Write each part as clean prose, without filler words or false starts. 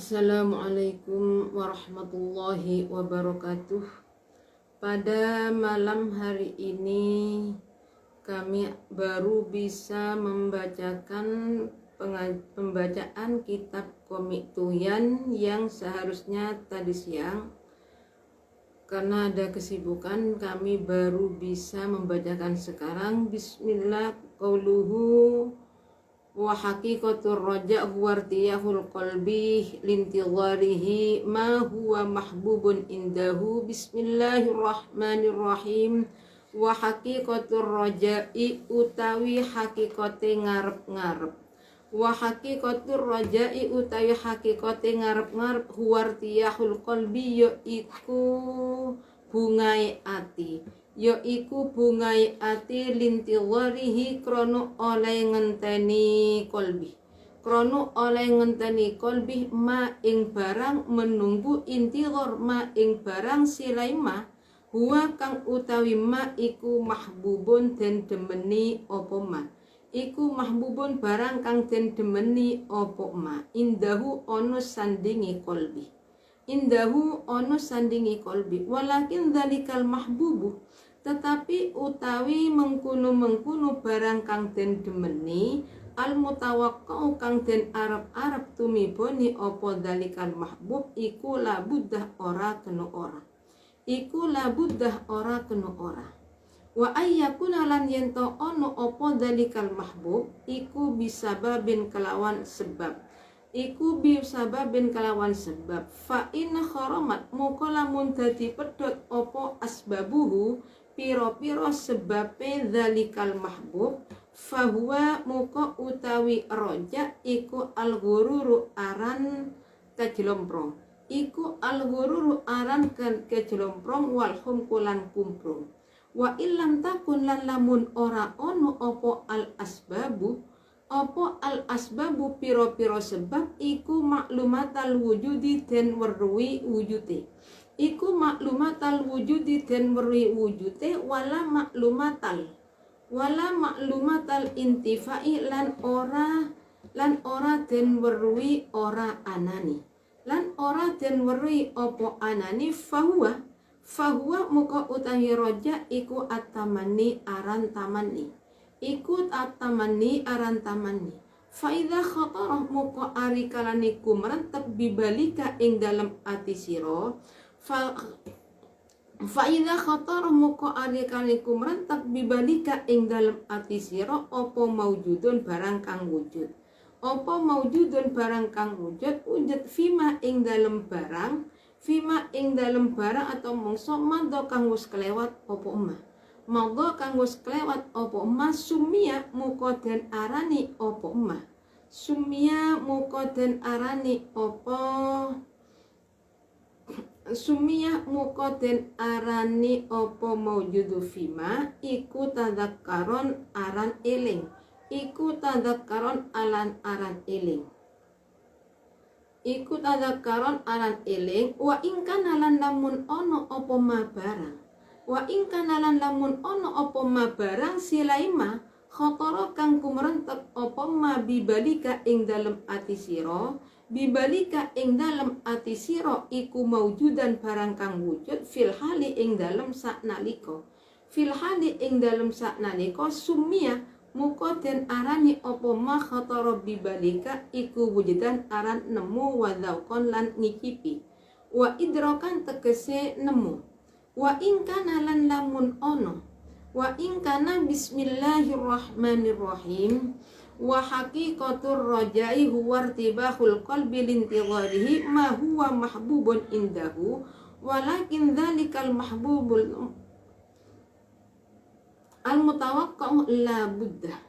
Assalamualaikum warahmatullahi wabarakatuh. Pada malam hari ini kami baru bisa membacakan pembacaan kitab komik Tuyan yang seharusnya tadi siang. Karena ada kesibukan kami baru bisa membacakan sekarang. Bismillah qauluhu wa haqiqatur raja' huwa irtiyahul qalbi lintidharihi ma huwa mahbubun indahu. Bismillahirrahmanirrahim. Wa haqiqatur raja'i utawi hakikate ngarep-ngarep. Wa haqiqatur raja'i utawi hakikate ngarep-ngarep huwa irtiyahul qalbi yaiku bungai ati. Yaiku bungai ati lintidharihi krono oleh ngenteni kolbi. Krono oleh ngenteni kolbi ma ing barang menunggu intidhar ma ing barang silaima huwa kang utawi ma iku mahbubun den demeni opo ma. Iku mahbubun barang kang den demeni opo ma. Indahu ono sandingi kolbi. Indahu ono sandingi kolbi. Walakin dzalikal mahbubu, tetapi utawi mengkunu barang kang den demeni al mutawaqqa'u kang den arep-arep tumiboni apa dzalikal mahbub iku labuddah ora kena ora. Iku labuddah ora kena ora. Wa ayyakuna lan yento ono apa dzalikal mahbub iku bisababin kelawan sebab. Iku bisababin kelawan sebab. Fa in kharamat moko lamun dadi pedhot apa asbabuhu piro-piro sebabe dzalikal mahbub fahuwa muka utawi roja iku al-ghururu aran kejlomprong. Iku al-ghururu aran kejlomprong wal humkulan kumprong. Wa illam takun lan lamun ora ono opo al-asbabu opo al-asbabu piro-piro sebab iku maklumatal wujudi den weruhi wujute. Iku maklumatal wujudi den weruhi wujute wala maklumatal intifai lan ora den weruhi ora anani. Lan ora den weruhi opo anani fahuwa muka utawi roja iku atamani aran tamani. Iku atamani aran tamani. Faidha khatarah muka ari kalaniku merentep bibalika ing dalam ati siro. Faidha khatarah muka ari kalaniku merentep bibalika ing dalam ati siro. Opo maujudun barang kang wujud. Opo maujudun barang kang wujud. Wujud fima ing dalam barang. Fima ing dalam barang atau mongso mado kang wis kelewat opo emah. Monggo kang wis kelewat opo emah sumia muka den arani opo emah. Sumia muka den arani opo sumia muka den arani opo maujudu fima iku tadzakkaron aran eling. Iku tadzakkaron aran eling. Iku tadzakkaron aran eling wa ingkana lan lamun ono opo ma barang. Wa ingkana lan lamun ono opo ma barang silaima khotoro kang kumrentek opo ma bibalika ing dalem ati siro. Bibalika ing dalem ati siro iku maujudan barang kang wujud fil hali ing dalem saknaliko. Fil hali ing dalem saknaliko sumia muka den arani opo ma khotoro bibalika iku wujudan aran nemu wa dzauqon lan ngicipi. Wa idrokan tegese nemu. Wa ingkana lan lamun ono. Wa ingkana bismillahirrahmanirrahim. Wa haqiqatur raja'i huwa irtibahul qalbi lintidharihi ma huwa mahbubun indahu. Walakin dzalikal mahbubul al-mutawaqqa'u la buddah.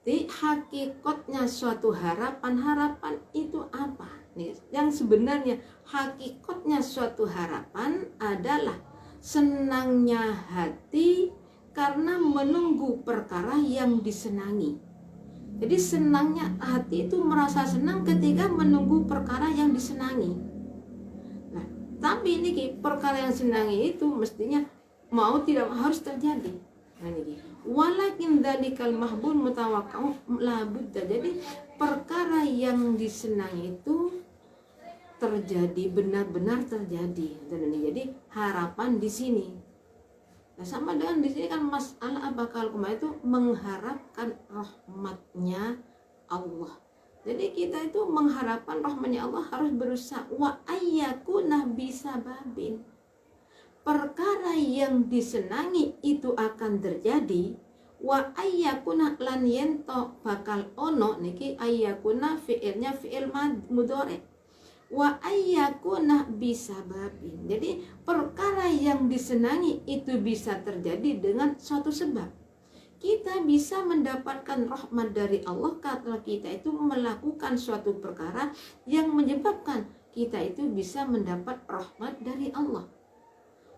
Jadi hakikatnya suatu harapan itu apa? Nih, yang sebenarnya hakikatnya suatu harapan adalah senangnya hati karena menunggu perkara yang disenangi. Jadi senangnya hati itu merasa senang ketika menunggu perkara yang disenangi. Nah, tapi ini perkara yang disenangi itu mestinya mau tidak harus terjadi. Nah, ini walakin dzalikal mahbub mutawaqqa'u la budda. Jadi perkara yang disenangi itu terjadi, benar-benar terjadi. Dan ini jadi harapan di sini. Nah, sama dengan di sini kan masalah apa, kalau kemarin itu mengharapkan rahmatnya Allah. Jadi kita itu mengharapkan rahmatnya Allah harus berusaha wa ayyakuna bisababin. Perkara yang disenangi itu akan terjadi. Wa ayyakuna lan yento bakal ono niki ayyakuna fi'ilnya fi'il mudhari. Wa ayyakuna bisababin. Jadi perkara yang disenangi itu bisa terjadi dengan suatu sebab. Kita bisa mendapatkan rahmat dari Allah kalau kita itu melakukan suatu perkara yang menyebabkan kita itu bisa mendapat rahmat dari Allah.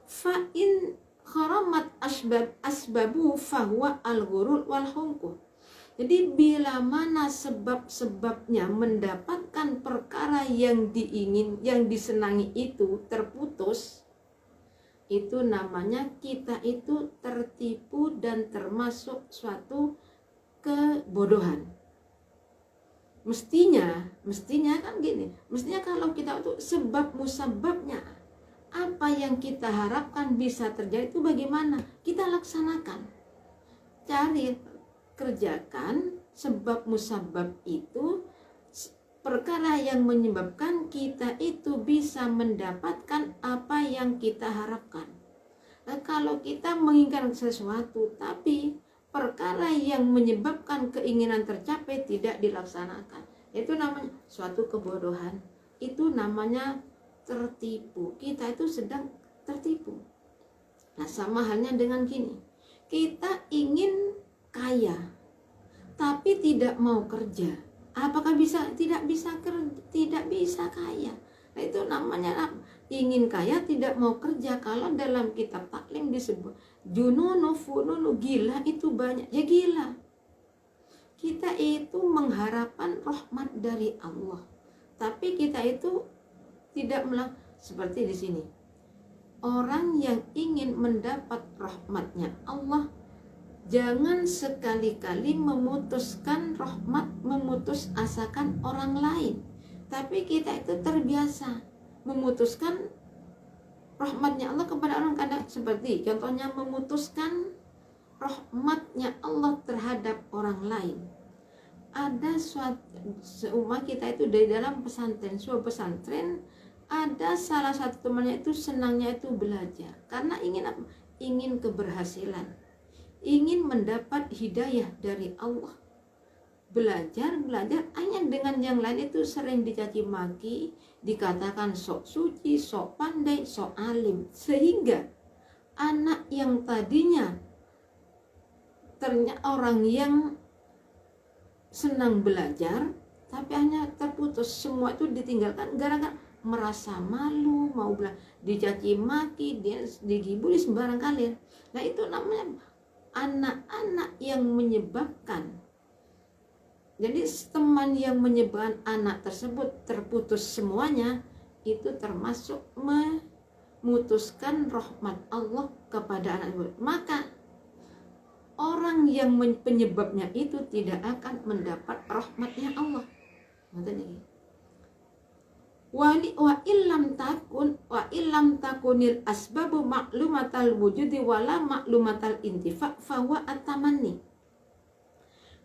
Fa in kharamat asbabu fahuwa al-ghurur wal hungku. Jadi bila mana sebab-sebabnya mendapatkan perkara yang yang disenangi itu terputus, itu namanya kita itu tertipu dan termasuk suatu kebodohan. Mestinya kan gini, mestinya kalau kita itu sebab musababnya apa yang kita harapkan bisa terjadi itu bagaimana? Kita laksanakan. Kerjakan sebab musabab itu, perkara yang menyebabkan kita itu bisa mendapatkan apa yang kita harapkan. Nah, kalau kita menginginkan sesuatu tapi perkara yang menyebabkan keinginan tercapai tidak dilaksanakan, itu namanya suatu kebodohan. Itu namanya tertipu. Kita itu sedang tertipu. Nah, sama halnya dengan gini. Kita ingin kaya tapi tidak mau kerja, apakah bisa? Tidak bisa kaya. Nah, itu namanya ingin kaya tidak mau kerja. Kalau dalam kitab taklim disebut jununu fununu, gila itu banyak, ya gila. Kita itu mengharapkan rahmat dari Allah, tapi kita itu tidak seperti di sini. Orang yang ingin mendapat rahmatnya Allah, jangan sekali-kali memutuskan rahmat, memutus asakan orang lain. Tapi kita itu terbiasa memutuskan rahmatnya Allah kepada orang, kadang seperti contohnya memutuskan rahmatnya Allah terhadap orang lain. Ada seumat kita itu dari dalam pesantren, sebuah pesantren, ada salah satu temannya itu senangnya itu belajar karena ingin keberhasilan, ingin mendapat hidayah dari Allah. Belajar hanya dengan yang lain itu sering dicaci maki, dikatakan sok suci, sok pandai, sok alim, sehingga anak yang tadinya ternyata orang yang senang belajar tapi hanya terputus, semua itu ditinggalkan gara-gara merasa malu, mau dicaci maki, digibuli sembarang kali. Nah, itu namanya anak-anak yang menyebabkan. Jadi teman yang menyebabkan anak tersebut terputus semuanya, itu termasuk memutuskan rahmat Allah kepada anak tersebut. Maka orang yang penyebabnya itu tidak akan mendapat rahmatnya Allah. Wa illam takunil asbabu ma'lumatal wujudi wala ma'lumatal intifa fahuwa at-tamanni.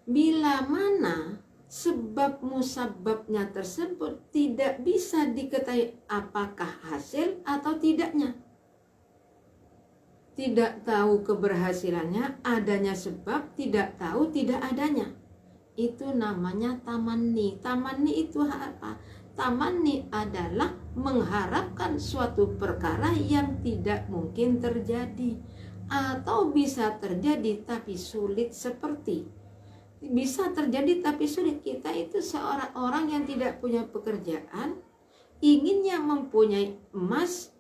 Bila mana sebab musababnya tersebut tidak bisa diketahui apakah hasil atau tidaknya, tidak tahu keberhasilannya, adanya sebab, tidak tahu tidak adanya, itu namanya tamanni. Tamanni itu apa? Tamanni adalah mengharapkan suatu perkara yang tidak mungkin terjadi atau bisa terjadi tapi sulit. Seperti bisa terjadi tapi sulit, kita itu seorang orang yang tidak punya pekerjaan, inginnya mempunyai emas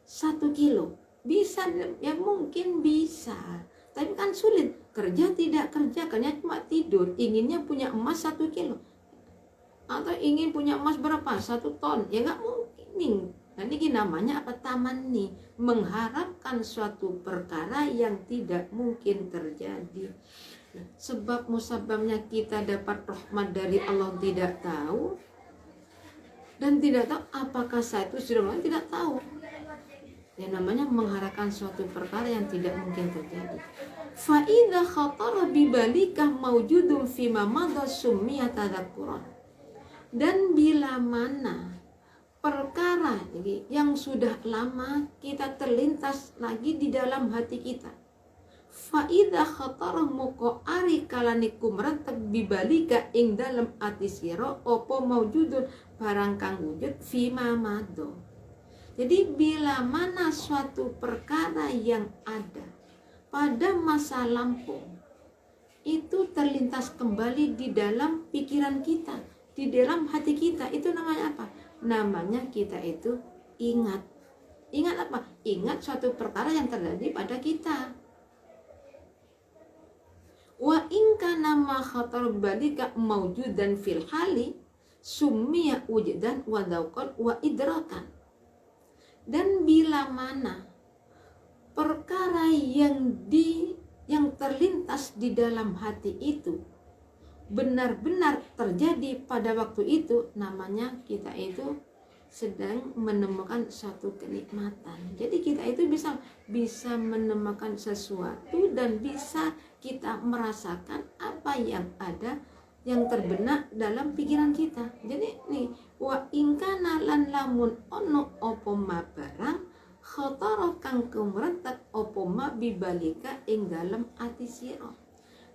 1 kilo. Bisa, ya mungkin bisa, tapi kan sulit. Kerja tidak kerja, kerja cuma tidur, inginnya punya emas 1 kilo. Atau ingin punya emas berapa? 1 ton, ya nggak mungkin. Nah, ini namanya apa? Tamanni, mengharapkan suatu perkara yang tidak mungkin terjadi. Sebab musababnya kita dapat rahmat dari Allah tidak tahu, dan tidak tahu apakah saya itu sudah melakukan, tidak tahu. Yang namanya mengharapkan suatu perkara yang tidak mungkin terjadi. Fa idza khatara bi balika mawjudun fi ma madha summiya tadhakkuran. Dan bila mana perkara yang sudah lama kita terlintas lagi di dalam hati kita, faida khatara moko ari kalane kumrantek bibalika ing dalam ati sira apa maujudun barang kang wujud fima mado. Jadi bila mana suatu perkara yang ada pada masa lampau itu terlintas kembali di dalam pikiran kita, di dalam hati kita, itu namanya apa? Namanya kita itu ingat. Ingat apa? Ingat suatu perkara yang terjadi pada kita. Wa in kana ma khatar balika maujudan fil hali summiya wujdan wa dzauqan wa idrakan. Dan bila mana perkara yang terlintas di dalam hati itu benar-benar terjadi pada waktu itu, namanya kita itu sedang menemukan suatu kenikmatan. Jadi kita itu bisa menemukan sesuatu dan bisa kita merasakan apa yang ada, yang terbenak dalam pikiran kita. Jadi nih, wa ingkana lan lamun ono opo ma barang khotoro kang kumrentek opo ma bibalika ing dalem ati sira.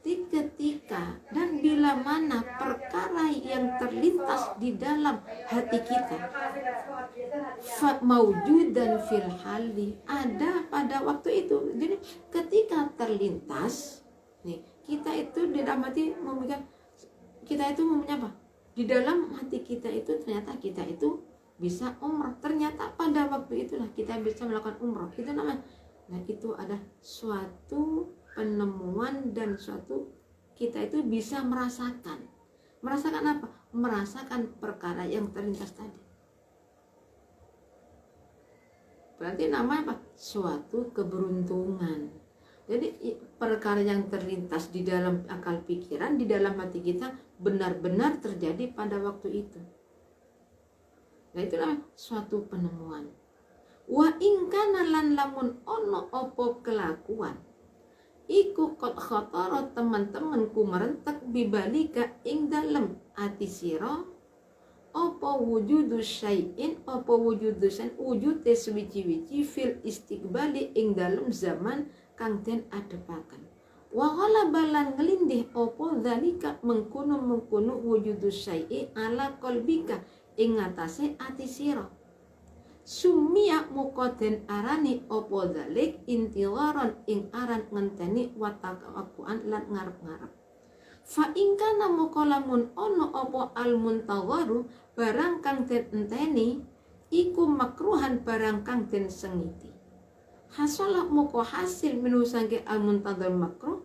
Ketika dan bila mana perkara yang terlintas di dalam hati kita maujudan fil hali, ada pada waktu itu. Jadi ketika terlintas nih, kita itu di dalam hati memikirkan, kita itu mempunyai apa? Di dalam hati kita itu ternyata kita itu bisa umrah. Ternyata pada waktu itulah kita bisa melakukan umrah. Itu namanya. Nah, itu ada suatu penemuan dan suatu kita itu bisa merasakan. Merasakan apa? Merasakan perkara yang terlintas tadi. Berarti namanya apa? Suatu keberuntungan. Jadi perkara yang terlintas di dalam akal pikiran, di dalam hati kita benar-benar terjadi pada waktu itu. Nah, itu namanya suatu penemuan. Wa in kana lan lamun ono opo kelakuan iku qad khatara teman-temanku merentek bibalika ing dalem ati sira apa wujudu syai'in, apa wujudu syai'in wujude suwiji-wiji fil istiqbali ing dalem zaman kang den adepaken. Wa ghalabalan ngelindih apa zalika mengkono wujudu syai'i ala qalbika ing ngatasé ati sira. Summiya muqaden arani opo dalik intiwaron ing aran ngenteni watakakuan lan ngarep-ngarep. Fa ingkana mukolamun ono opo almuntawaru barang kang den enteni iku makruhan barang kang den sengiti. Hasalah muko hasil minusangke almuntawar makruh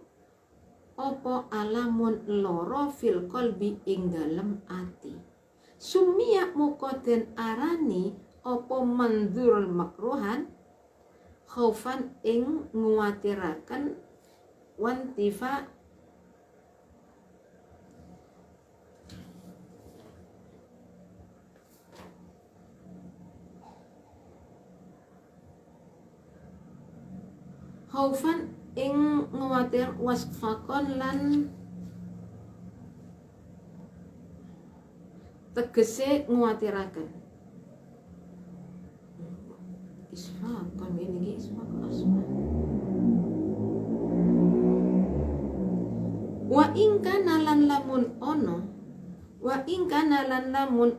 opo alamun loro fil qalbi ing dalem ati. Summiya muqaden arani opo mandzurul makruhan khaufan ing nguwatiraken wantifa khaufan ing nguwatir wasfakon lan tegese nguwatiraken. Isfaqan ini isfaqan asma. Wa in kana lan lamun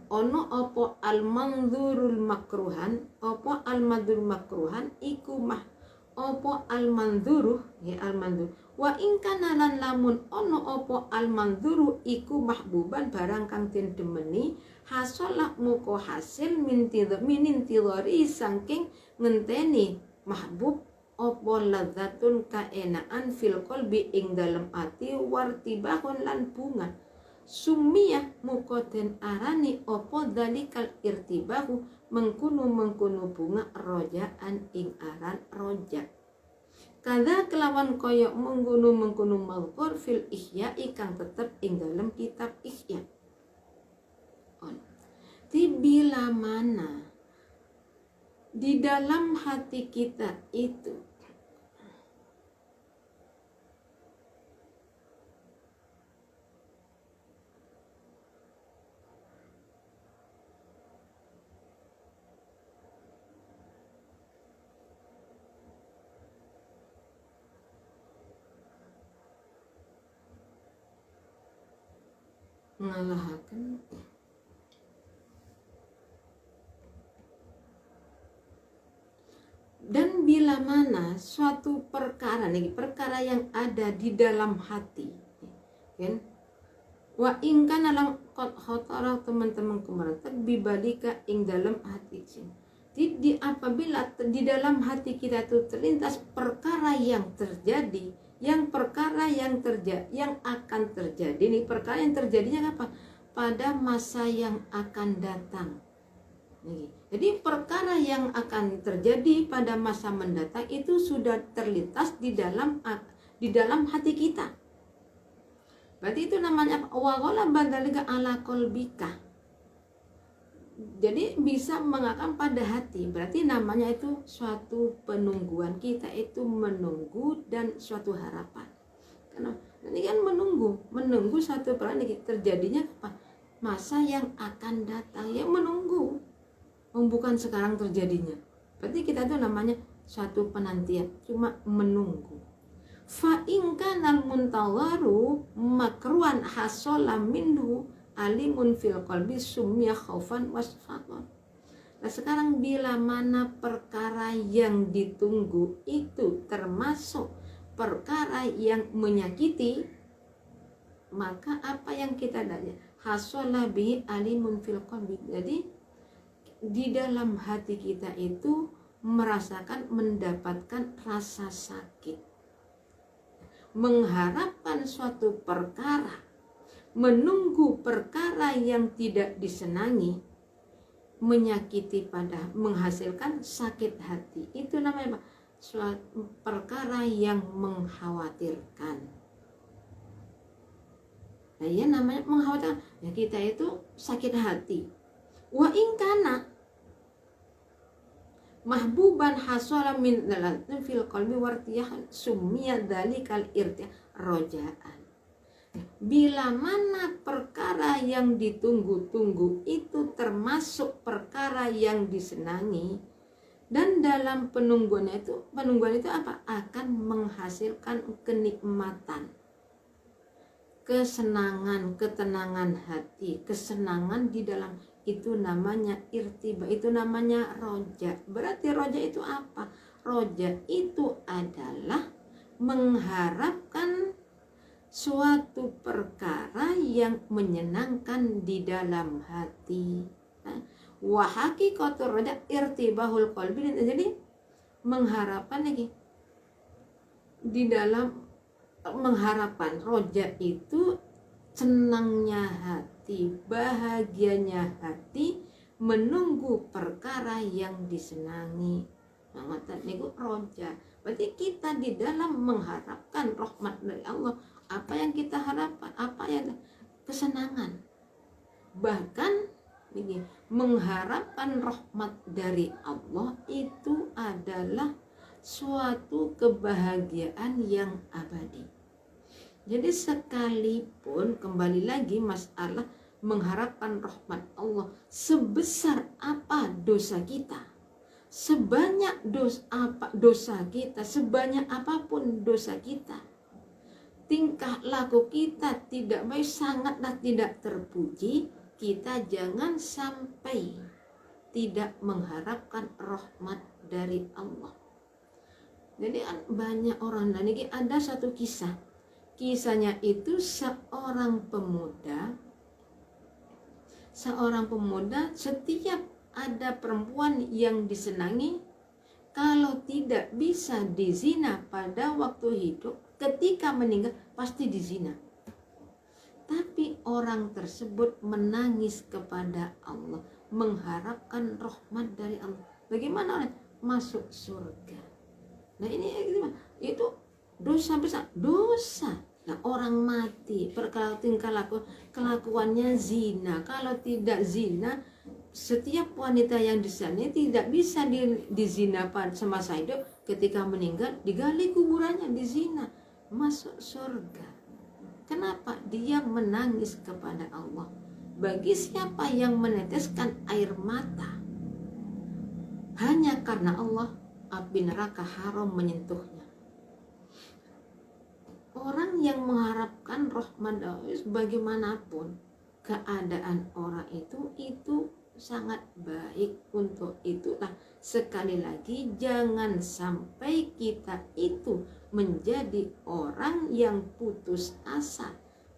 ono apa al-mandzurul makruhan, apa al-mandzur makruhan iku mah apa al-mandzuru ya al-mandzur. Wa in kana lan lamun ono apa al-mandzuru iku mahbuban barang kang den demeni hasalah muko hasil minintidori saking ngenteni mahbub opo ladzatun kaenaan fil qalbi ing dalem ati wartibahun lan bunga. Sumiyah muko den arani opo dalikal irtibahu mengkunu bunga rojaan ing aran rojak. Kada kelawan koyok mengkunu mazkur fil ihya kang tetep ing dalem kitab ihya. Bila bila mana di dalam hati kita itu ngalahaken dan bila mana suatu perkara yang ada di dalam hati kan wa ingkan alam khotara teman-teman kemarin bibalika ing dalam hati di apabila di dalam hati kita itu terlintas perkara yang terjadi yang akan terjadi ini perkara yang terjadinya apa pada masa yang akan datang. Jadi perkara yang akan terjadi pada masa mendatang itu sudah terlintas di dalam hati kita. Berarti itu namanya waqala badalika ala qalbika. Jadi bisa mengakam pada hati. Berarti namanya itu suatu penungguan, kita itu menunggu dan suatu harapan. Karena ini kan menunggu suatu perkara terjadinya apa? Masa yang akan datang, yang menunggu. Bukan sekarang terjadinya. Berarti kita itu namanya suatu penantian, cuma menunggu. Fa in kana al-muntawaru makruan hasala minhu alimun fil qalbi sumya khaufan wasfaqan. Nah sekarang bila mana perkara yang ditunggu itu termasuk perkara yang menyakiti, maka apa yang kita daya hasala bi alimun fil qalbi. Jadi di dalam hati kita itu mendapatkan rasa sakit, mengharapkan suatu perkara, menunggu perkara yang tidak disenangi, menyakiti menghasilkan sakit hati. Itu namanya suatu perkara yang mengkhawatirkan. Nah ya namanya mengkhawatirkan. Ya kita itu sakit hati. Wa in kana mahbuban hasala min dalatin fil qalbi wartiyahan summiya dzalikal irtiyah rojaan. Bila mana perkara yang ditunggu-tunggu itu termasuk perkara yang disenangi, dan dalam penungguan itu apa? Akan menghasilkan kenikmatan, kesenangan, ketenangan hati, kesenangan di dalam itu namanya irtiba, itu namanya roja. Berarti roja itu apa? Roja itu adalah mengharapkan suatu perkara yang menyenangkan di dalam hati. Wa haqiqatur roja irtibahul qalbi. Jadi mengharapkan lagi di dalam mengharapkan roja itu senangnya hati, bahagianya hati, menunggu perkara yang disenangi. Nah, niku roja. Berarti kita di dalam mengharapkan rahmat dari Allah, apa yang kita harapkan, apa yang kesenangan. Bahkan ini mengharapkan rahmat dari Allah itu adalah suatu kebahagiaan yang abadi. Jadi sekalipun kembali lagi masalah mengharapkan rahmat Allah, sebesar apa dosa kita, sebanyak dosa kita, sebanyak apapun dosa kita, tingkah laku kita tidak baik, sangatlah tidak terpuji, kita jangan sampai tidak mengharapkan rahmat dari Allah. Jadi banyak orang, dan ini ada satu kisah. Kisahnya itu seorang pemuda setiap ada perempuan yang disenangi, kalau tidak bisa dizina pada waktu hidup, ketika meninggal pasti dizina. Tapi orang tersebut menangis kepada Allah, mengharapkan rahmat dari Allah. Bagaimana orang masuk surga? Nah ini itu dosa besar, dosa. Nah orang mati kelakuannya zina, kalau tidak zina setiap wanita yang disana tidak bisa dizinakan semasa hidup, ketika meninggal digali kuburannya, dizina, masuk surga. Kenapa? Dia menangis kepada Allah. Bagi siapa yang meneteskan air mata hanya karena Allah, api neraka haram menyentuhnya. Orang yang mengharapkan rahmat Allah, bagaimanapun keadaan orang itu sangat baik. Untuk itulah sekali lagi jangan sampai kita itu menjadi orang yang putus asa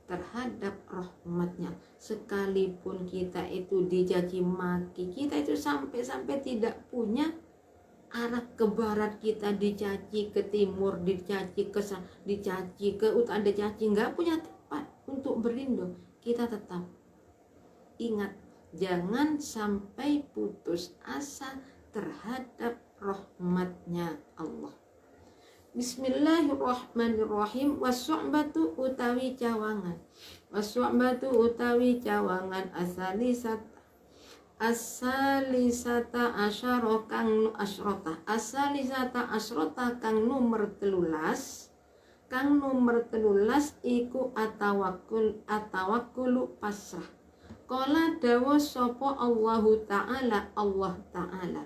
terhadap rahmatnya. Sekalipun kita itu dicaci maki, kita itu sampai tidak punya arah ke barat, kita dicaci ke timur, dicaci ke utara, dicaci, nggak punya tempat untuk berlindung. Kita tetap ingat, jangan sampai putus asa terhadap rahmatnya Allah. Bismillahirrahmanirrahim. Wasu'batu utawi cawangan. Wasu'batu utawi cawangan asalisata asyara kang asyrota. Asalisata asyrota kang nomor 13. Kang nomor 13 iku atawakkulu pasrah. Qala dawa sapa Allahu ta'ala, Allah ta'ala,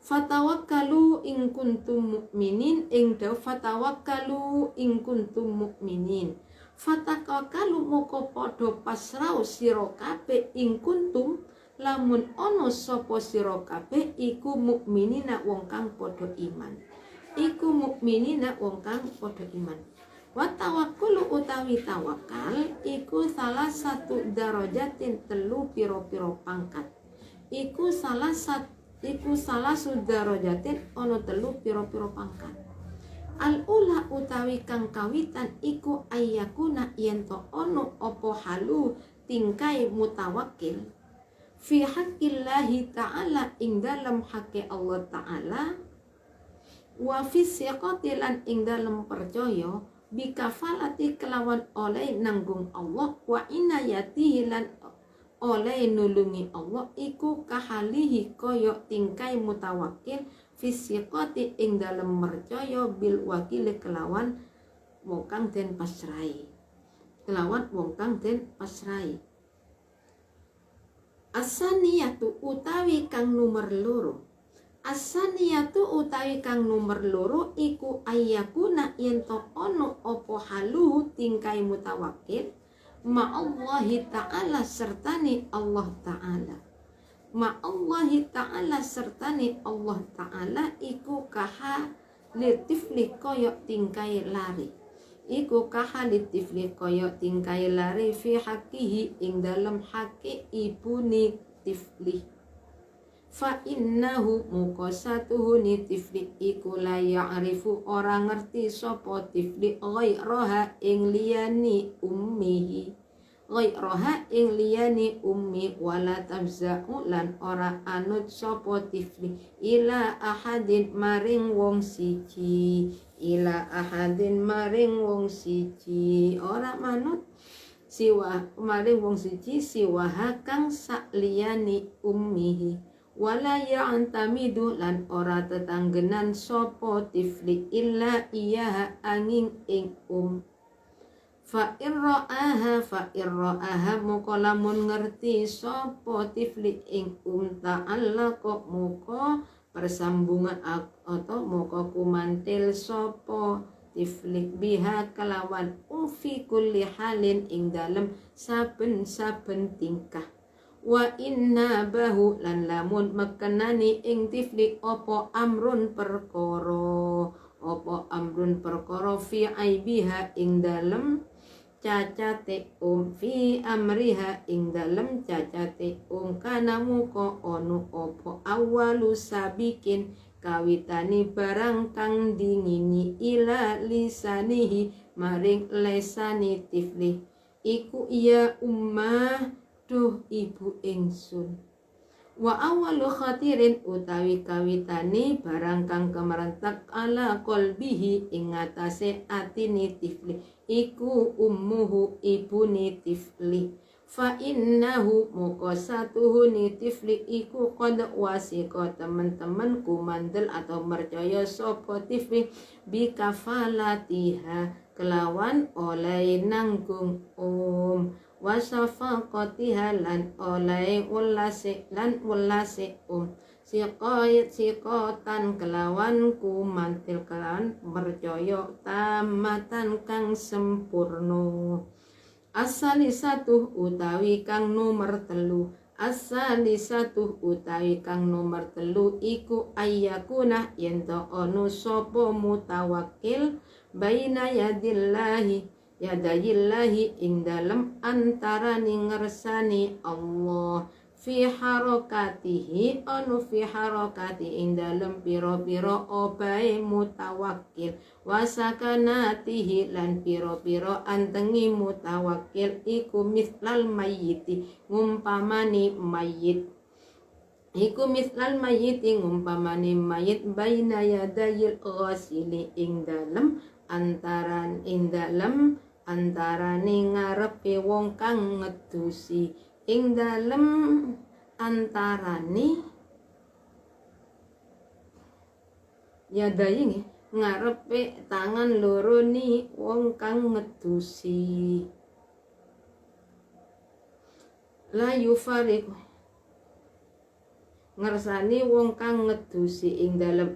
fatawakkalu in kuntum mu'minin, ing daw fatawakkalu in kuntum mu'minin. Fatawakkalu moko padha pasrah sira kabeh ing kuntum lamun ana sapa sira kabeh iku mukminina wong kang padha iman. Iku mukminina wong kang padha iman. Wa tawakkulu utawi tawakal iku salah satu darajatin telu piro-piro pangkat. Iku salah sudarajatin ono telu piro-piro pangkat. Al ula utawi kang kawitan iku ayyakuna yento ono opo halu tingkai mutawakkil fi haqqillahi ta'ala ing dalam haqqi Allah ta'ala, wa fi siqati lan ing dalam percaya bikafalati kelawan oleh nanggung Allah, wa inayatihi lan oleh nulungi Allah iku kahalihi koyo tingkai mutawakil fisiqati ing dalem mercaya bil wakil kelawan wong kang den pasrai, asaniyatu utawi kang nomor loro. Asaniyatu utawi kang nomor loro iku ayyakuna yento ono opo halu tingkai mutawakil ma'allahi ta'ala sertani Allah ta'ala. Ma'allahi ta'ala sertani Allah ta'ala iku kaha litifli koyo tingkai lari. Iku kaha litifli koyo tingkai lari fi hakihi ing dalam haki ibuni tifli. Fa innahu muqasatuhu ni tifli iku la ya'rifu orang ngerti sapa tifli ghairaha ing liyani ummihi, ghairaha ing liyani ummi wala tabza'u lan ora anut sapa tifli ila ahadin maring wong siji, ila ahadin maring wong siji, ora manut siwa maring wong siji siwaha kang sak liyani ummihi. Wala ya'tamidu lan ora tetanggenan sopo tifli illa iyaha angin ing fa irra'aha muka lamun ngerti sopo tifli ing ta'ala kok muka persambungan atau muka kumantil sopo tifli biha kelawan fi kulli halin ing dalem saben-saben tingkah. Wa inna bahu lan lamun mekenani ing tifli opo amrun perkara fi aibiha ing dalem cacate fi amriha ing dalem cacate kana muka ono opo awalu sabikin kawitani barang kang dingini ila lisanihi maring lesani tifli iku iya ummah duh ibu ingsun. Wa awalu khatirin utawi kawitane barang kang kemerentak ala qalbihi ing atase atine tifli iku ummuhu ibune tifli. fa innahu muqasatuhu ni tifli iku qad wasiqa teman-temanku mandel atau mercaya sapa tifli bi kafalatiha kelawan oleh nanggung wasafaqatiha lan oleh ulase siqatan kelawan kumantil kelawan mercaya tamatan kang sempurna. Asalisatuh utawi kang nomor telu iku ayyakuna yento ono sopo mutawakkil baina yadayillahi ing dalem antaraning ngersani Allah fi harokati ing dalem piro-piro obae mutawakkil wasakanatihi lan piro-piro antengi mutawakkil iku mislal mayyiti ngumpamani mayit baina yadayil ghasili ing dalem antarane ngarepe wong kang ngedusi ing dalem antarane yadayi ngarepe tangan loro ni wong kang ngedusi la yufarik ngersani wong kang ngedusi ing dalem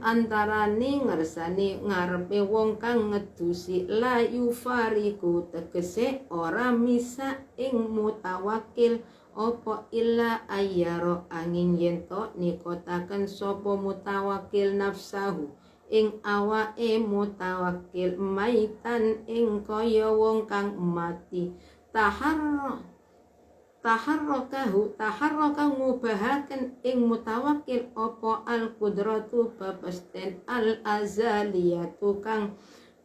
antarane ngersani ngarepe wong kang ngedusi la yufariku tegese ora misa ing mutawakkil opo illa ayyaro angin yento nikotaken sopo mutawakkil nafsahu ing awake mutawakkil maitan ing kaya wong kang mati taharroka ngubahaken ing mutawakkil opo al kudratu bapasten al azaliyatu kang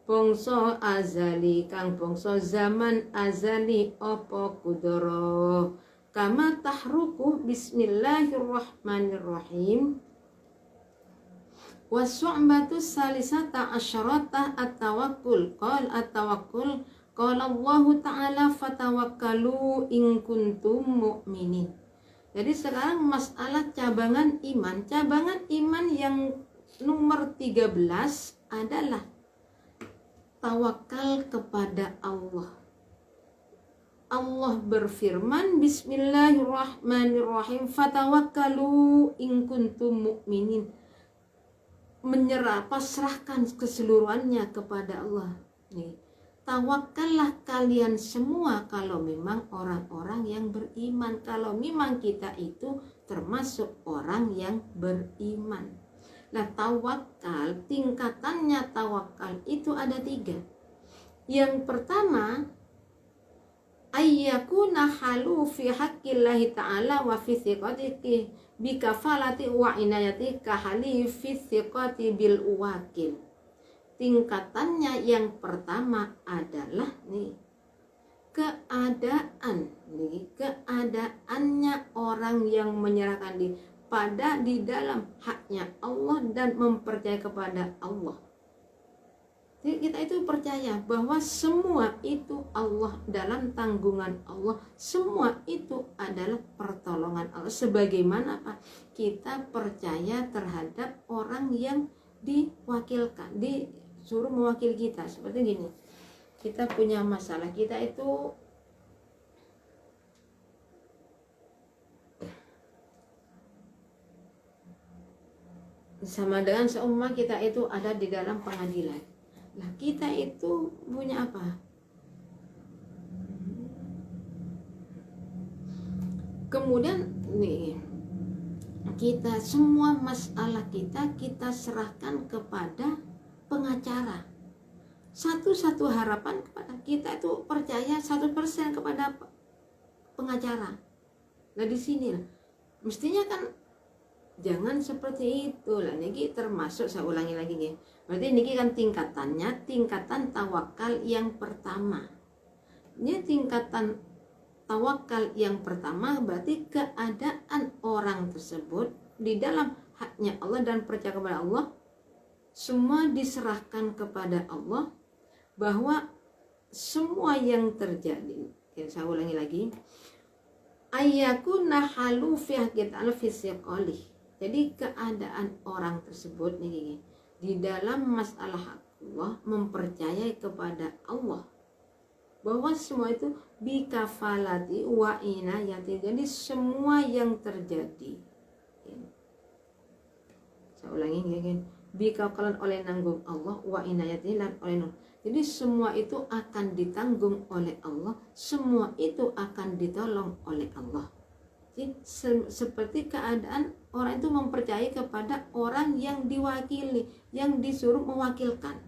bangsa azali kang bangsa zaman azali opo kudro kama tahruku bismillahirrahmanirrahim wasu'batu salisata asyarata at-tawakkul qala Allah ta'ala fatawakkalu in kuntum mu'minin. Jadi sekarang masalah cabangan iman yang nomor 13 adalah tawakal kepada Allah. Allah berfirman bismillahirrahmanirrahim fatawakkalu in kuntum mu'minin, menyerah pasrahkan keseluruhannya kepada Allah. Nih, tawakallah kalian semua kalau memang orang-orang yang beriman, kalau memang kita itu termasuk orang yang beriman. Nah, tawakal, tingkatannya tawakal itu ada 3. Yang pertama, ayyakuna halu fi haqqillahi ta'ala wa fi thiqatihi bi kafalati wa inayati kahali fi thiqati bil uwakil. Tingkatannya yang pertama adalah keadaannya orang yang menyerahkan diri di dalam haknya Allah dan mempercayai kepada Allah. Jadi kita itu percaya bahwa semua itu Allah, dalam tanggungan Allah, semua itu adalah pertolongan Allah. Sebagaimana kita percaya terhadap orang yang diwakilkan, disuruh mewakili kita. Seperti gini, kita punya masalah, kita itu sama dengan seumpama kita itu ada di dalam pengadilan. Nah, kita itu punya apa? Kemudian kita semua masalah kita serahkan kepada pengacara. Satu harapan kepada kita itu percaya 100% kepada pengacara. Nah, di sini mestinya kan jangan seperti itu lah. Niki termasuk, saya ulangi lagi nih. Berarti niki kan tingkatan tawakal yang pertama. Ini tingkatan tawakal yang pertama berarti keadaan orang tersebut di dalam haknya Allah dan percaya kepada Allah, semua diserahkan kepada Allah, bahwa semua yang terjadi. Saya ulangi lagi. Ayyakuna halu fi haqiqatil fisiqali. Jadi keadaan orang tersebut nih di dalam masalah Allah mempercayai kepada Allah bahwa semua itu bikafalati wa inayati. Jadi semua yang terjadi, saya ulangi ya, bikafalan oleh nanggung Allah wa inayati lan oleh nanggung. Jadi semua itu akan ditanggung oleh Allah, semua itu akan ditolong oleh Allah. Jadi seperti keadaan orang itu mempercayai kepada orang yang diwakili, yang disuruh mewakilkan.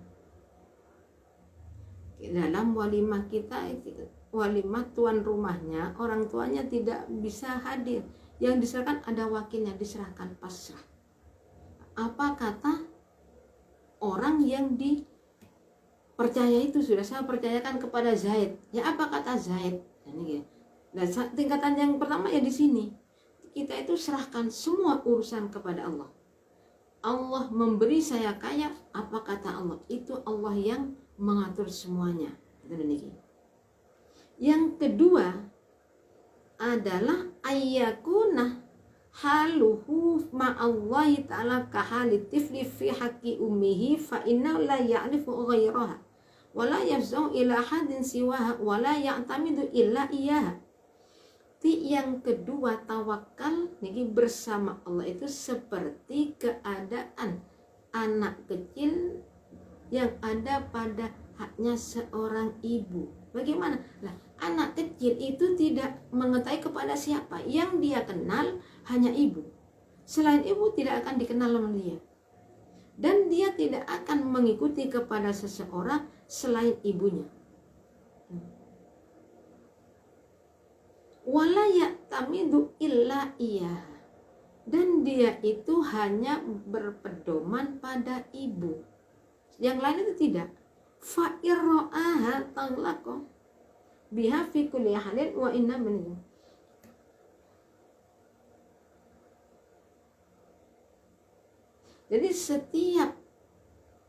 Dalam walimah kita, walimah tuan rumahnya, orang tuanya tidak bisa hadir, yang diserahkan ada wakilnya, diserahkan pasrah. Apa kata orang yang dipercaya itu? Sudah saya percayakan kepada Zaid. Ya apa kata Zaid? Nah, tingkatan yang pertama ya di sini kita itu serahkan semua urusan kepada Allah. Allah memberi saya kaya, apa kata Allah? Itu Allah yang mengatur semuanya. Yang kedua adalah ayyakuna haluhu ma'allahi ta'ala kahali tifli fi haqqi ummihi fa inna la ya'rifu ghairaha wa la yafza'u ila hadin siwaha wa la ya'tamidu illa iyaha. Yang kedua, tawakal niki bersama Allah itu seperti keadaan anak kecil yang ada pada haknya seorang ibu. Bagaimana? Nah, anak kecil itu tidak mengetahui kepada siapa. Yang dia kenal hanya ibu. Selain ibu tidak akan dikenal oleh dia. Dan dia tidak akan mengikuti kepada seseorang selain ibunya. Wala ya'tamidu illa iya. Dan dia itu hanya berpedoman pada ibu. Yang lain itu tidak. Fa irra'aha taghlaqo biha fi kulli halin wa inna min. Jadi setiap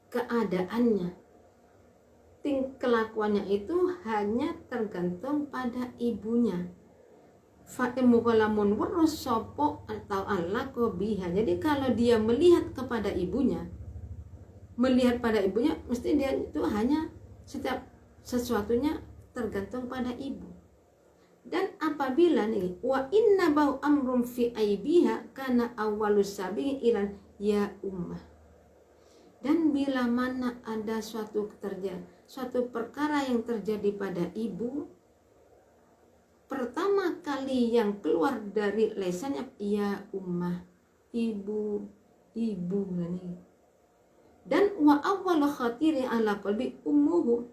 keadaannya, kelakuannya itu hanya tergantung pada ibunya. Fa'imukalamun warosopo atau Allah kobiha. Jadi kalau dia melihat kepada ibunya, melihat pada ibunya, mesti dia itu hanya setiap sesuatunya tergantung pada ibu. Dan apabila nih wa inna bau amrum fi aibiha kana awalus sabi ilan ya ummah. Dan bila mana ada suatu perkara yang terjadi pada ibu, pertama kali yang keluar dari lesannya ya ummah, ibu nih. Dan wa awwalu khatiri ala qalbi ummuhu,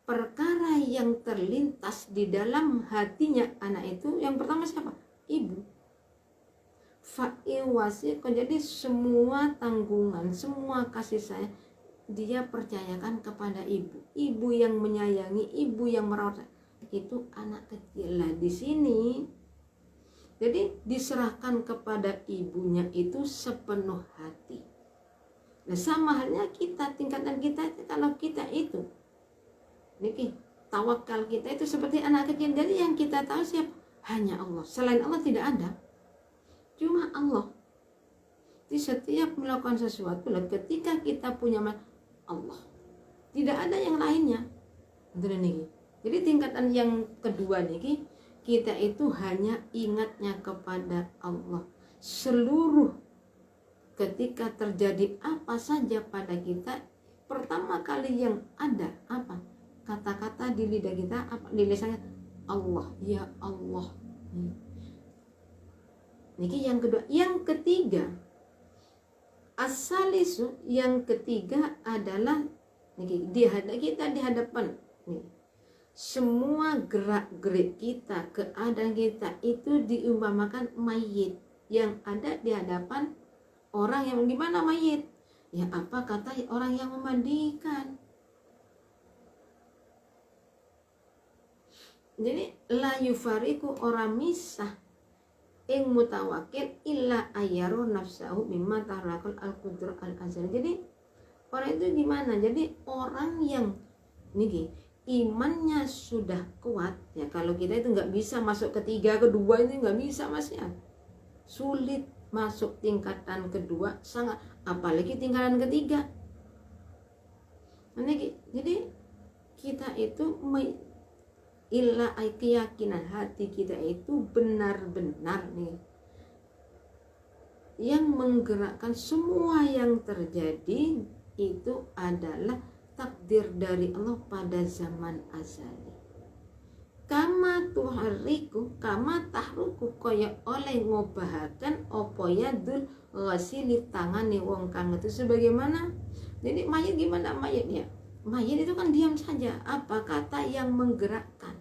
perkara yang terlintas di dalam hatinya anak itu yang pertama siapa? Ibu. Fa'iwasiqo, jadi semua tanggungan, semua kasih sayang dia percayakan kepada ibu. Ibu yang menyayangi, ibu yang merawat itu anak kecil. Lah di sini jadi diserahkan kepada ibunya itu sepenuh hati. Nah sama halnya kita, tingkatan kita kalau kita itu niki tawakal kita itu seperti anak kecil. Jadi yang kita tahu siapa? Hanya Allah. Selain Allah tidak ada. Cuma Allah. Di setiap melakukan sesuatu, ketika kita punya Allah, tidak ada yang lainnya. Jadi tingkatan yang kedua nih, kita itu hanya ingatnya kepada Allah. Seluruh ketika terjadi apa saja pada kita, pertama kali yang ada apa? Kata-kata di lidah kita, apa di lisannya? Allah, ya Allah. Niki yang kedua. Yang ketiga, asalisu, yang ketiga adalah niki kita di hadapan nih. Semua gerak-gerik kita, keadaan kita itu diumpamakan mayit yang ada di hadapan orang yang di mana mayit? Ya apa kata orang yang memandikan. Jadi la yufariku, orang misah ing mutawakil illa ayyaru nafsahu mimma tarakul al-qudra al-azali. Jadi orang itu gimana? Jadi orang yang niki imannya sudah kuat, ya kalau kita itu nggak bisa masuk ketiga, kedua ini nggak bisa mas ya, sulit masuk tingkatan kedua, sangat apalagi tingkatan ketiga. Jadi kita itu keyakinan hati kita itu benar-benar nih yang menggerakkan semua yang terjadi itu adalah takdir dari Allah pada zaman azali. Kama tuhariku, kama tahruku, kaya oleh ngobahaken opo yadul ghasili tangane wong kang itu sebagaimana. Jadi mayit gimana mayitnya? Mayit itu kan diam saja, apa kata yang menggerakkan.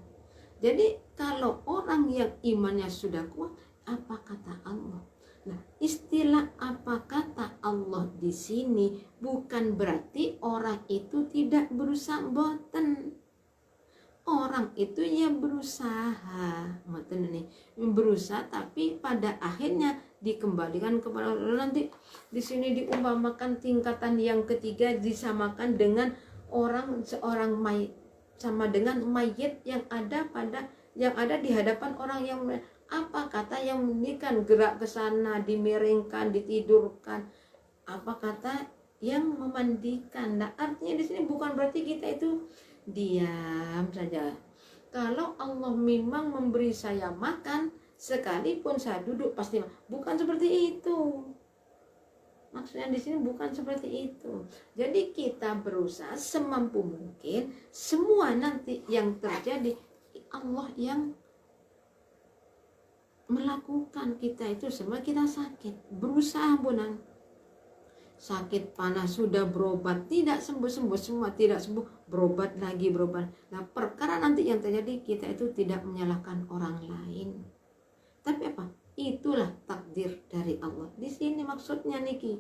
Jadi kalau orang yang imannya sudah kuat, apa kata Allah? Nah, istilah apa kata Allah di sini bukan berarti orang itu tidak berusaha, boten. Orang itu ya berusaha, ngoten nih, berusaha tapi pada akhirnya dikembalikan kepada Allah. Nanti di sini diumpamakan tingkatan yang ketiga disamakan dengan seorang mayit, sama dengan mayit yang ada di hadapan orang yang apa kata yang mendikan, gerak ke sana, dimiringkan, ditidurkan, apa kata yang memandikan. Nah, artinya di sini bukan berarti kita itu diam saja. Kalau Allah memang memberi saya makan, sekalipun saya duduk pasti bukan seperti itu. Maksudnya di sini bukan seperti itu. Jadi kita berusaha semampu mungkin, semua nanti yang terjadi Allah yang melakukan. Kita itu semua kita sakit, berusaha bunan, sakit panas sudah berobat tidak sembuh semua tidak sembuh, berobat lagi. Nah perkara nanti yang terjadi kita itu tidak menyalahkan orang lain, tapi apa, itulah takdir dari Allah. Di sini maksudnya niki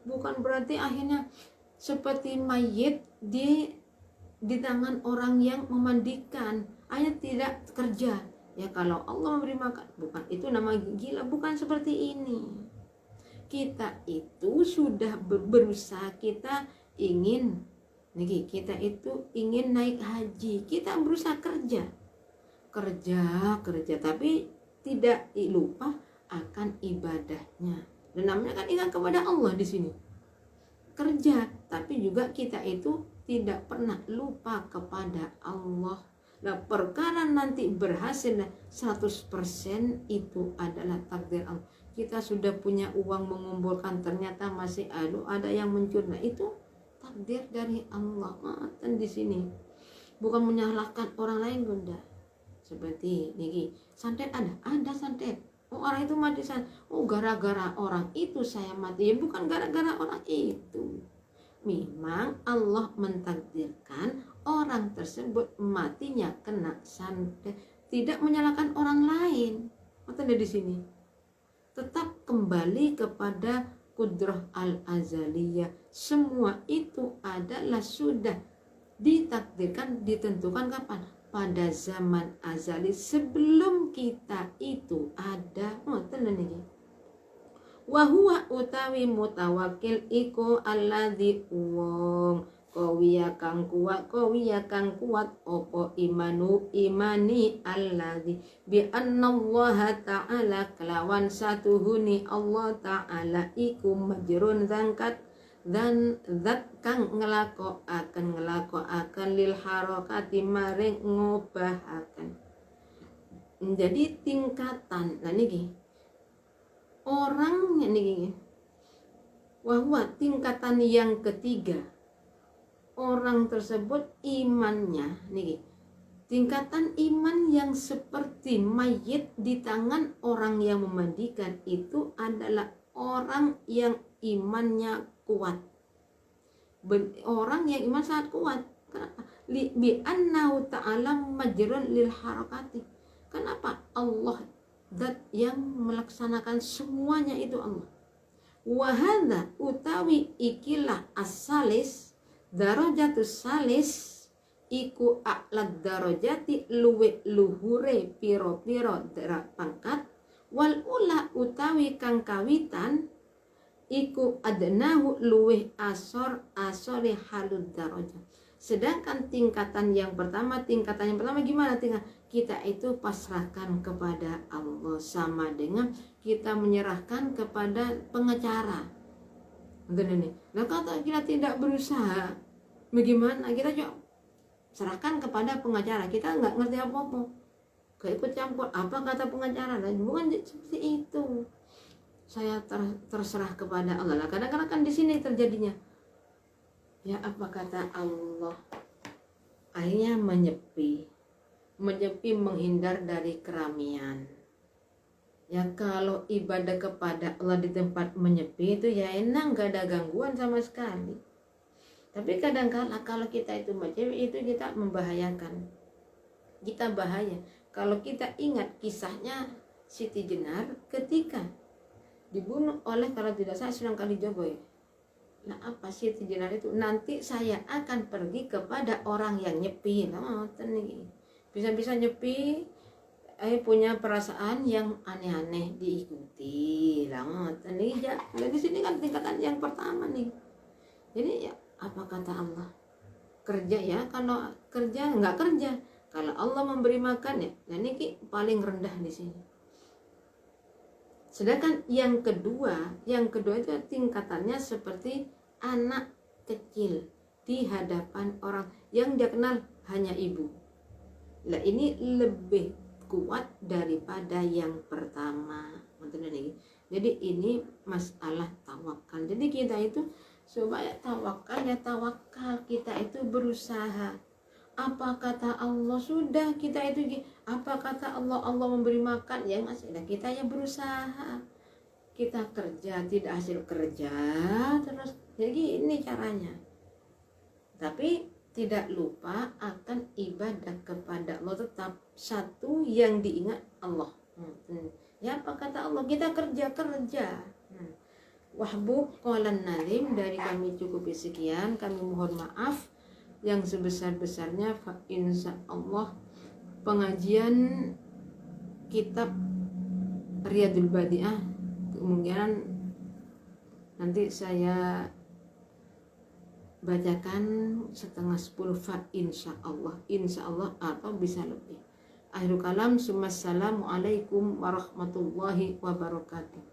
bukan berarti akhirnya seperti mayit di tangan orang yang memandikan, hanya tidak kerja. Ya kalau Allah memberi makan, bukan itu nama gila, bukan seperti ini. Kita itu sudah berusaha, kita itu ingin naik haji, kita berusaha kerja, tapi tidak lupa akan ibadahnya. Dan namanya kan ingat kepada Allah di sini. Kerja, tapi juga kita itu tidak pernah lupa kepada Allah. Nah perkara nanti berhasil 100% itu adalah takdir Allah. Kita sudah punya uang mengumpulkan, ternyata masih ada yang mencuri. Nah itu takdir dari Allah. Dan di sini bukan menyalahkan orang lain, bunda. Seperti ini, santet ada santet. Oh orang itu mati santet. Oh gara-gara orang itu saya mati. Ya bukan gara-gara orang itu. Memang Allah mentakdirkan orang tersebut matinya kena santet, tidak menyalahkan orang lain. Maka di sini tetap kembali kepada kudrah al-azaliyah. Semua itu adalah sudah ditakdirkan, ditentukan kapan? Pada zaman azali sebelum kita itu ada. Wa huwa utawi mutawakkil iku alladzi wong kawiya kang kuat opo imani alladzi bi annallaha ta'ala kelawan satuhuni Allah ta'ala iku majrun zangkat dan zat kang ngelakoaken lil harakati maring ngobahaken. Jadi tingkatan niki orang ini wahwa tingkatan yang ketiga, orang tersebut imannya nih, tingkatan iman yang seperti mayit di tangan orang yang memandikan itu adalah orang yang imannya kuat, orang yang iman sangat kuat. Kenapa? Bi annahu ta'ala majrun lil harakati. Kenapa? Allah zat yang melaksanakan semuanya itu Allah. Wahada utawi ikilah asalis darajatus salis iku a'lad darajati luwe luhure piro-piro pangkat, wal ula utawi kang kawitan iku adnahu luwe asore halud darajat. Sedangkan tingkatan yang pertama gimana? Kita itu pasrahkan kepada Allah, sama dengan kita menyerahkan kepada pengacara. Nah kalau kita tidak berusaha, bagaimana? Kita juga serahkan kepada pengacara, kita nggak ngerti apa-apa, gak ikut campur apa kata pengacara, dan bukan seperti itu. Saya terserah kepada Allah. Nah, kadang-kadang kan di sini terjadinya, ya apa kata Allah, akhirnya menyepi, menghindar dari keramaian. Ya kalau ibadah kepada Allah di tempat menyepi itu ya enak, gak ada gangguan sama sekali. Tapi kadang-kala kalau kita itu menyepi, itu kita membahayakan. Kita bahaya. Kalau kita ingat kisahnya Siti Jenar ketika dibunuh oleh, kalau tidak salah, Sunan Kalijogo ya. Nah apa Siti Jenar itu, nanti saya akan pergi kepada orang yang nyepi. Bisa-bisa nyepi, punya perasaan yang aneh-aneh diikuti lah. Di sini kan tingkatan yang pertama nih. Jadi ya apa kata Allah, kerja ya, kalau kerja nggak kerja, kalau Allah memberi makan ya, nah ini paling rendah di sini. Sedangkan yang kedua itu tingkatannya seperti anak kecil di hadapan orang yang dia kenal hanya ibu. Nah ini lebih kuat daripada yang pertama. Jadi ini masalah tawakal. Jadi kita itu supaya tawakal kita itu berusaha. Apa kata Allah, sudah kita itu apa kata Allah memberi makan ya masih, kita ya berusaha. Kita kerja tidak hasil kerja terus, jadi ini caranya. Tapi tidak lupa akan ibadah kepada Allah, tetap satu yang diingat Allah. Ya apa kata Allah, kita kerja. Wahbu qalan nazim, dari kami cukup sekian, kami mohon maaf yang sebesar-besarnya. Fa insya Allah pengajian kitab Riyadul Badi'ah kemungkinan nanti saya bacakan setengah 10 fa insya Allah atau bisa lebih. Akhirul kalam, assalamualaikum warahmatullahi wabarakatuh.